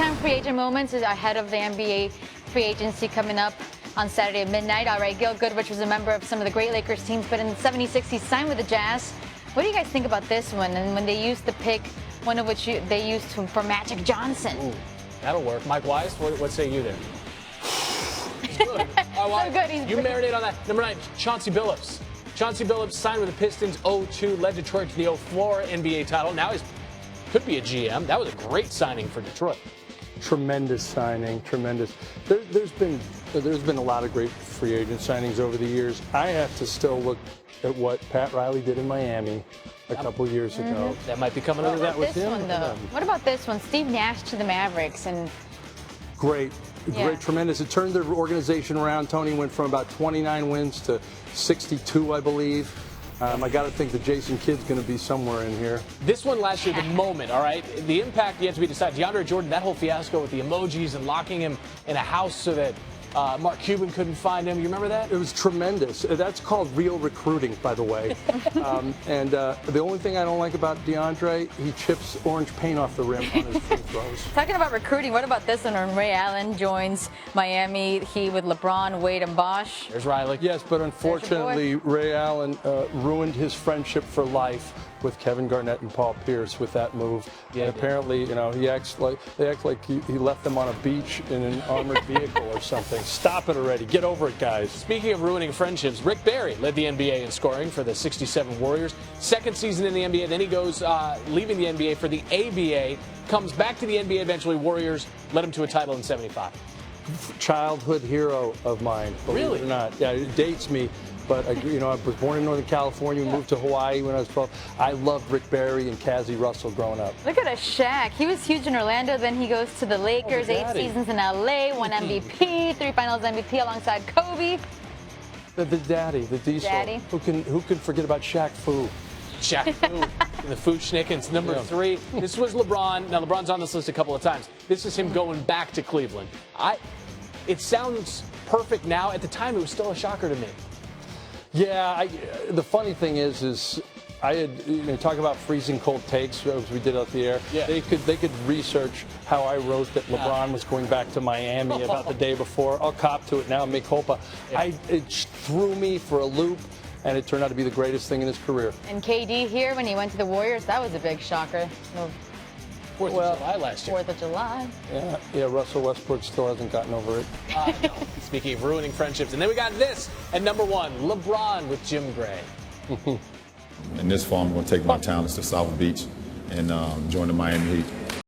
big-time free agent moments is ahead of the NBA free agency coming up on Saturday at midnight. All right, Gil Goodrich was a member of some of the great Lakers teams, but in the 76, he signed with the Jazz. What do you guys think about this one? And when they used the pick, one of which they used for Magic Johnson. Ooh, that'll work. Mike Weiss, what say you there? He's good. So good. You marinate on that. Number 9, Chauncey Billups. Chauncey Billups signed with the Pistons 0-2, led Detroit to the 0-4 NBA title. Now he could be a GM. That was a great signing for Detroit. Tremendous signing, tremendous. There's been a lot of great free agent signings over the years. I have to still look at what Pat Riley did in Miami a couple years ago. That might be coming under that with him. What about this one? Steve Nash to the Mavericks. And great, tremendous. It turned their organization around. Tony went from about 29 wins to 62, I believe. I got to think that Jason Kidd's going to be somewhere in here. This one last year, the moment, all right? The impact yet to be decided. DeAndre Jordan, that whole fiasco with the emojis and locking him in a house so that Mark Cuban couldn't find him. You remember that? It was tremendous. That's called real recruiting, by the way. The only thing I don't like about DeAndre, he chips orange paint off the rim on his free throws. Talking about recruiting, what about this one when Ray Allen joins Miami? He with LeBron, Wade, and Bosh. There's Riley. Yes, but unfortunately, Ray Allen ruined his friendship for life with Kevin Garnett and Paul Pierce with that move. Yeah, and apparently, they act like he left them on a beach in an armored vehicle or something. Stop it already. Get over it, guys. Speaking of ruining friendships, Rick Barry led the NBA in scoring for the 67 Warriors. Second season in the NBA, then he goes leaving the NBA for the ABA, comes back to the NBA eventually. Warriors led him to a title in 75. Childhood hero of mine, believe it or not. Yeah, it dates me. But I was born in Northern California, moved to Hawaii when I was 12. I loved Rick Barry and Cassie Russell growing up. Look at a Shaq. He was huge in Orlando, then he goes to the Lakers, 8 seasons in LA, won MVP, 3 Finals MVP alongside Kobe. The daddy, the diesel. Daddy. Who can forget about Shaq Fu? Shaq Fu, the Fu Schnickens, number 3. This was LeBron. Now, LeBron's on this list a couple of times. This is him going back to Cleveland. It sounds perfect now. At the time, it was still a shocker to me. Yeah, the funny thing is I had talk about freezing cold takes as we did out the air. Yeah. They could research how I wrote that LeBron was going back to Miami about the day before. I'll cop to it now, mea culpa. Yeah. It threw me for a loop, and it turned out to be the greatest thing in his career. And KD here when he went to the Warriors, that was a big shocker. No. 4th of July last year. 4th of July. Yeah, Russell Westbrook still hasn't gotten over it. No. Speaking of ruining friendships. And then we got this at number 1, LeBron with Jim Gray. In this fall, I'm going to take my talents to South Beach and join the Miami Heat.